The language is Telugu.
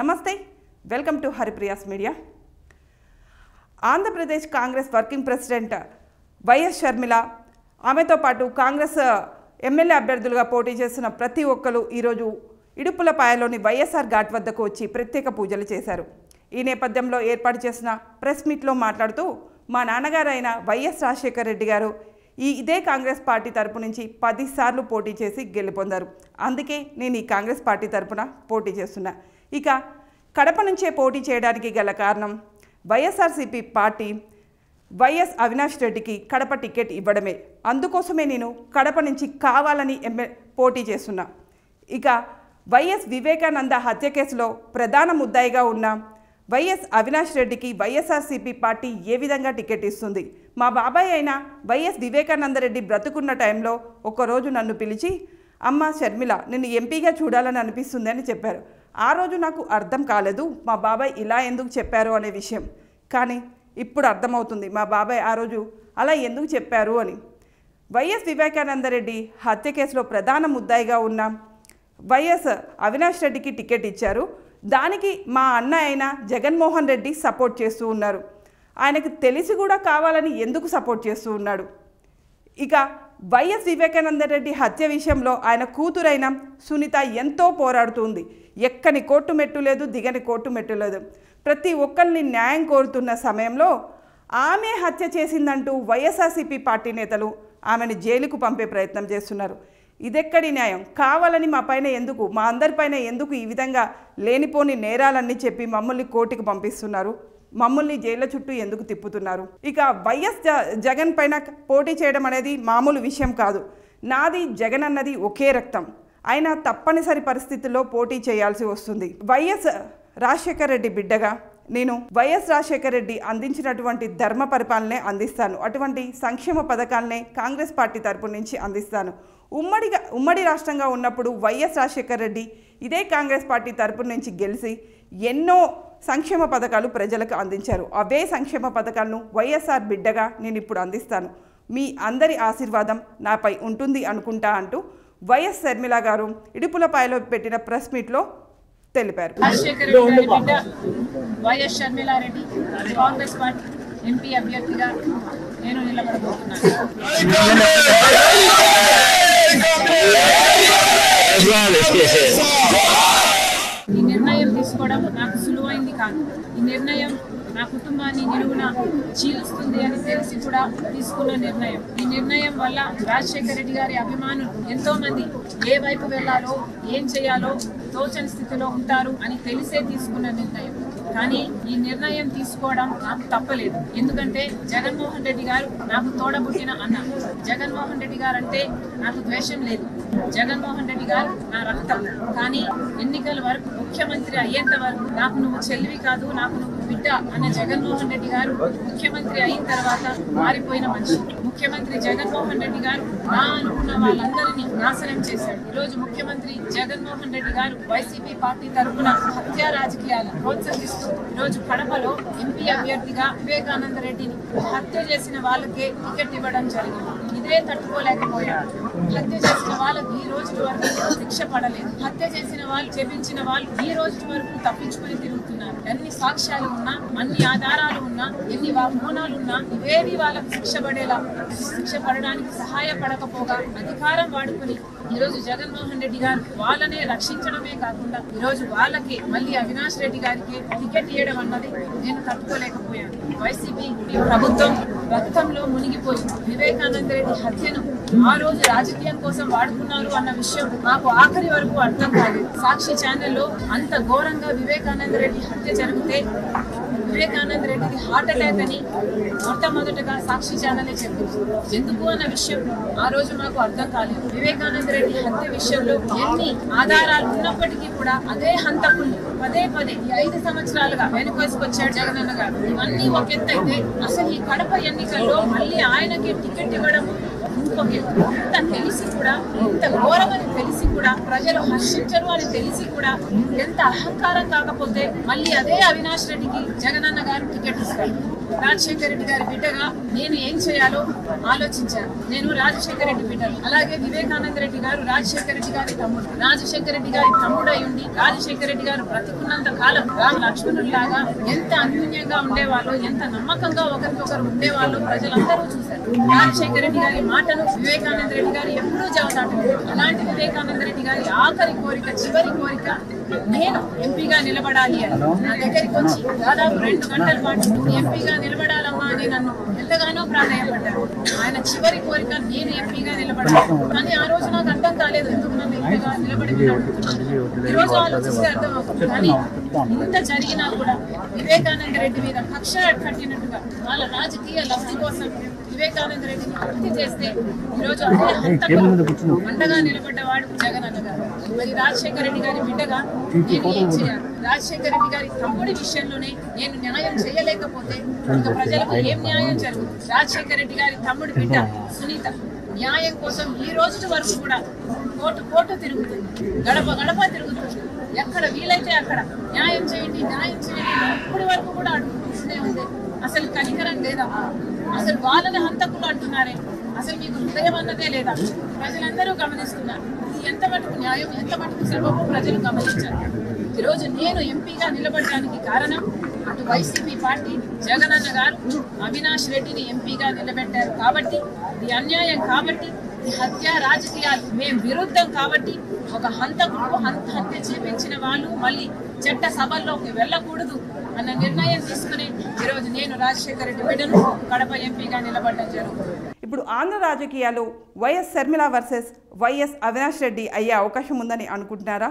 నమస్తే, welcome to Haripriya's media. Andhra Pradesh Congress working president YS Sharmila, ఆమెతో పాటు కాంగ్రెస్ ఎమ్మెల్యే అభ్యర్థులుగా పోటీ చేస్తున్న ప్రతి ఒక్కరు ఈరోజు ఇడుపులపాయలోని వైఎస్ఆర్ ఘాట్ వద్దకు వచ్చి ప్రత్యేక పూజలు చేశారు. ఈ నేపథ్యంలో ఏర్పాటు చేసిన ప్రెస్ మీట్లో మాట్లాడుతూ, మా నాన్నగారైన వైఎస్ రాజశేఖర రెడ్డి గారు ఇదే కాంగ్రెస్ పార్టీ తరపు నుంచి 10 సార్లు పోటీ చేసి గెలుపొందారు. అందుకే నేను ఈ కాంగ్రెస్ పార్టీ తరపున పోటీ చేస్తున్నా. ఇక కడప నుంచే పోటీ చేయడానికి గల కారణం, వైఎస్ఆర్సీపీ పార్టీ వైఎస్ అవినాష్ రెడ్డికి కడప టికెట్ ఇవ్వడమే. అందుకోసమే నేను కడప నుంచి కావాలని పోటీ చేస్తున్నా. ఇక వైఎస్ వివేకానంద హత్య కేసులో ప్రధాన ముద్దాయిగా ఉన్న వైఎస్ అవినాష్ రెడ్డికి వైఎస్ఆర్సీపీ పార్టీ ఏ విధంగా టికెట్ ఇస్తుంది? మా బాబాయ్ అయిన వైఎస్ వివేకానంద రెడ్డి బ్రతుకున్న టైంలో ఒకరోజు నన్ను పిలిచి, అమ్మ షర్మిల, నిన్ను ఎంపీగా చూడాలని అనిపిస్తుంది అని చెప్పారు. ఆ రోజు నాకు అర్థం కాలేదు మా బాబాయ్ ఇలా ఎందుకు చెప్పారు అనే విషయం. కానీ ఇప్పుడు అర్థమవుతుంది మా బాబాయ్ ఆ రోజు అలా ఎందుకు చెప్పారు అని. వైఎస్ వివేకానంద రెడ్డి హత్య కేసులో ప్రధాన ముద్దాయిగా ఉన్న వైఎస్ అవినాష్ రెడ్డికి టికెట్ ఇచ్చారు. దానికి మా అన్న అయిన జగన్మోహన్ రెడ్డి సపోర్ట్ చేస్తూ ఉన్నారు. ఆయనకు తెలిసి కూడా కావాలని ఎందుకు సపోర్ట్ చేస్తూ ఉన్నాడు? ఇక వైఎస్ వివేకానంద రెడ్డి హత్య విషయంలో ఆయన కూతురైన సునీత ఎంతో పోరాడుతుంది. ఎక్కని కోర్టు మెట్టు లేదు, దిగని కోర్టు మెట్టు లేదు. ప్రతి ఒక్కరిని న్యాయం కోరుతున్న సమయంలో ఆమె హత్య చేసిందంటూ వైఎస్ఆర్సీపీ పార్టీ నేతలు ఆమెను జైలుకు పంపే ప్రయత్నం చేస్తున్నారు. ఇదెక్కడి న్యాయం? కావాలని మా పైన ఎందుకు, మా అందరిపైన ఎందుకు ఈ విధంగా లేనిపోని నేరాలన్నీ చెప్పి మమ్మల్ని కోర్టుకు పంపిస్తున్నారు? మమ్మల్ని జైళ్ళ చుట్టూ ఎందుకు తిప్పుతున్నారు? ఇక వైఎస్ జగన్ పైన పోటీ చేయడం అనేది మామూలు విషయం కాదు. నాది జగన్ అన్నది ఒకే రక్తం. అయినా తప్పనిసరి పరిస్థితుల్లో పోటీ చేయాల్సి వస్తుంది. వైఎస్ రాజశేఖర రెడ్డి బిడ్డగా నేను వైఎస్ రాజశేఖర రెడ్డి అందించినటువంటి ధర్మ పరిపాలనే అందిస్తాను. అటువంటి సంక్షేమ పథకాలనే కాంగ్రెస్ పార్టీ తరపు నుంచి అందిస్తాను. ఉమ్మడి రాష్ట్రంగా ఉన్నప్పుడు వైఎస్ రాజశేఖర రెడ్డి ఇదే కాంగ్రెస్ పార్టీ తరపు నుంచి గెలిచి ఎన్నో సంక్షేమ పథకాలు ప్రజలకు అందించారు. అవే సంక్షేమ పథకాలను వైఎస్ఆర్ బిడ్డగా నేను ఇప్పుడు అందిస్తాను. మీ అందరి ఆశీర్వాదం నాపై ఉంటుంది అనుకుంటా అంటూ వైఎస్ షర్మిల గారు ఇడుపులపాయలో పెట్టిన ప్రెస్ మీట్లో తెలిపారు. YS Sharmila Reddy Congress party MP అభ్యర్థిగా నేను నిలబడబోతున్నాను. ఈ నిర్ణయం తీసుకోవడం నాకు సులువైంది కాదు. ఈ నిర్ణయం నా కుటుంబాన్ని నిలువున చీలుస్తుంది అని తెలిసి కూడా తీసుకున్న నిర్ణయం. ఈ నిర్ణయం వల్ల రాజశేఖర రెడ్డి గారి అభిమానులు ఎంతో మంది ఏ వైపు వెళ్లాలో, ఏం చేయాలో తోచని స్థితిలో ఉంటారు అని తెలిసే తీసుకున్న నిర్ణయం. కానీ ఈ నిర్ణయం తీసుకోవడం నాకు తప్పలేదు. ఎందుకంటే జగన్మోహన్ రెడ్డి గారు నాకు తోడబుట్టిన అన్న. జగన్మోహన్ రెడ్డి గారు అంటే నాకు ద్వేషం లేదు. జగన్మోహన్ రెడ్డి గారు నా రక్తం. కానీ ఎన్నికల వరకు, ముఖ్యమంత్రి అయ్యేంత వరకు నాకు నువ్వు చెల్లివి కాదు, నాకు నువ్వు బిడ్డ అన్న జగన్మోహన్ రెడ్డి గారు ముఖ్యమంత్రి అయిన తర్వాత మారిపోయిన మనిషి. ముఖ్యమంత్రి జగన్మోహన్ రెడ్డి గారు నా అనుకున్న వాళ్ళందరినీ నాశనం చేశాడు. ఈరోజు ముఖ్యమంత్రి జగన్మోహన్ రెడ్డి గారు వైసీపీ పార్టీ తరఫున హత్యా రాజకీయాలు ప్రోత్సహిస్తూ ఈరోజు కడపలో ఎంపీ అభ్యర్థిగా వివేకానంద రెడ్డిని హత్య చేసిన వాళ్ళకే టికెట్ ఇవ్వడం జరిగింది. ఇదే తట్టుకోలేకపోయాడు. హత్య చేసిన వాళ్ళకి ఈ రోజు వరకు శిక్ష పడలేదు. హత్య చేసిన వాళ్ళు, చెప్పించిన వాళ్ళు ఈ రోజు వరకు తప్పించుకొని తిరుగుతున్నారు. ఎన్ని సాక్ష్యాలు ఉన్నా, అన్ని ఆధారాలు ఉన్నా, ఎన్ని వాగ్మూనాలు ఉన్నా ఇవేవి వాళ్ళకు శిక్ష పడడానికి సహాయపడకపోగా అధికారం వాడుకుని ఈరోజు జగన్మోహన్ రెడ్డి గారు వాళ్ళనే రక్షించడమే కాకుండా ఈరోజు వాళ్ళకి మళ్ళీ అవినాష్ రెడ్డి గారికి టికెట్ ఇవ్వడం అన్నది నేను తట్టుకోలేకపోయాను. వైసీపీ ప్రభుత్వం రక్తంలో మునిగిపోయి వివేకానంద రెడ్డి హత్యను ఆ రోజు రాజకీయం కోసం వాడుకున్నారు అన్న విషయం నాకు ఆఖరి వరకు అర్థం కాలేదు. సాక్షి ఛానల్లో అంత ఘోరంగా వివేకానంద రెడ్డి హత్య జరిగితే వివేకానంద రెడ్డికి హార్ట్ అటాక్ అని మొట్టమొదటగా సాక్షి ఛానలే చెప్పింది. ఎందుకు అన్న విషయం ఆ రోజు నాకు అర్థం కాలేదు. వివేకానంద రెడ్డి హత్య విషయంలో ఎన్ని ఆధారాలు ఉన్నప్పటికీ కూడా అదే హంతకులు పదే ఈ 5 సంవత్సరాలుగా వెనుకేసుకొచ్చాడు జగనన్న గారు. ఇవన్నీ ఒక ఎత్తు అయితే అసలు ఈ కడప ఎన్నికల్లో మళ్ళీ ఆయనకి టికెట్ ఇవ్వడం ఇంకొక ఎత్తు. ఇంత తెలిసి కూడా, ఇంత ఘోరమని తెలిసి కూడా, ప్రజలు హర్షించరు అని తెలిసి కూడా ఎంత అహంకారం కాకపోతే మళ్ళీ అదే అవినాష్ రెడ్డికి జగనన్న గారు టికెట్ ఇస్తారు. రాజశేఖర రెడ్డి గారి బిడ్డగా నేను ఏం చేయాలో ఆలోచించాను. నేను రాజశేఖర రెడ్డి బిడ్డను. అలాగే వివేకానంద రెడ్డి గారు రాజశేఖర రెడ్డి గారి తమ్ముడు. రాజశేఖర రెడ్డి గారి తమ్ముడై ఉండి రాజశేఖర రెడ్డి గారు బ్రతికున్నంత కాలం రామ లక్ష్మణుల్లాగా ఎంత అన్యూన్యంగా ఉండేవాళ్ళు, ఎంత నమ్మకంగా ఒకరికొకరు ఉండేవాళ్ళు ప్రజలందరూ చూశారు. రాజశేఖర రెడ్డి గారి మాటను వివేకానంద రెడ్డి గారు ఎప్పుడూ జవదాటలేదు. అలాంటి వివేకానంద రెడ్డి గారి ఆఖరి కోరిక, చివరి కోరిక, నేను ఎంపీగా నిలబడాలి అని నా దగ్గరికి వచ్చి దాదాపు 2 గంటల పాటు ఎంపీగా నిలబడాలమ్మా అని నన్ను ఎంతగానో ప్రాధాన్యపడ్డారు. ఆయన చివరి కోరిక నేను ఎంపీగా నిలబడాలి. కానీ ఆ రోజు నాకు అర్థం కాలేదు ఎందుకు నన్ను ఎంపీగా నిలబడింది. ఈ రోజు ఆలోచిస్తే అర్థమవుతుంది. కానీ ఇంత జరిగినా కూడా వివేకానంద రెడ్డి మీద కక్ష కట్టినట్టుగా వాళ్ళ రాజకీయ లబ్ధి కోసం వివేకానంద రెడ్డిని హత్య చేస్తే ఈరోజు అదే హంతకు అండగా నిలబడ్డవాడు జగన్ అన్న గారు. మరి రాజశేఖర రెడ్డి గారి బిడ్డగా నేను ఏం చేయాలి? రాజశేఖర రెడ్డి గారి తమ్ముడి విషయంలోనే నేను న్యాయం చేయలేకపోతే ఇంకా ప్రజలకు ఏం న్యాయం జరుగుతుంది? రాజశేఖర రెడ్డి గారి తమ్ముడి బిడ్డ సునీత న్యాయం కోసం ఈ రోజు వరకు కూడా కోర్టు తిరుగుతుంది, గడప గడప తిరుగుతుంది. ఎక్కడ వీలైతే అక్కడ న్యాయం చేయండి, న్యాయం చేయండి ఇప్పటి వరకు కూడా అడుగుతూనే ఉంది. అసలు కనికరం లేదా? అసలు వాళ్ళని హంతకులు అంటున్నారే, అసలు మీకు హృదయం అన్నదే లేదా? ప్రజలందరూ గమనిస్తున్నారు. ఇది ఎంత మటుకు న్యాయం, ఎంత మటుకు సర్వము ప్రజలు గమనించారు. ఈరోజు నేను ఎంపీగా నిలబడడానికి కారణం అటు వైసీపీ పార్టీ జగనన్న గారు అవినాష్ రెడ్డిని ఎంపీగా నిలబెట్టారు కాబట్టి, ఇది అన్యాయం కాబట్టి, ఈ హత్య రాజకీయాలు మేము విరుద్ధం కాబట్టి, ఒక హంతకుడు హత్య చేపించిన వాళ్ళు మళ్ళీ చట్ట సభల్లోకి వెళ్ళకూడదు అన్న నిర్ణయం తీసుకుని ఈరోజు నేను రాజశేఖర రెడ్డి బిడ్డను కడప ఎంపీగా నిలబడడం జరుగుతుంది. ఇప్పుడు ఆంధ్ర రాజకీయాలు YS Sharmila versus YS Avinash Reddy అయ్యే అవకాశం ఉందని అనుకుంటున్నారా?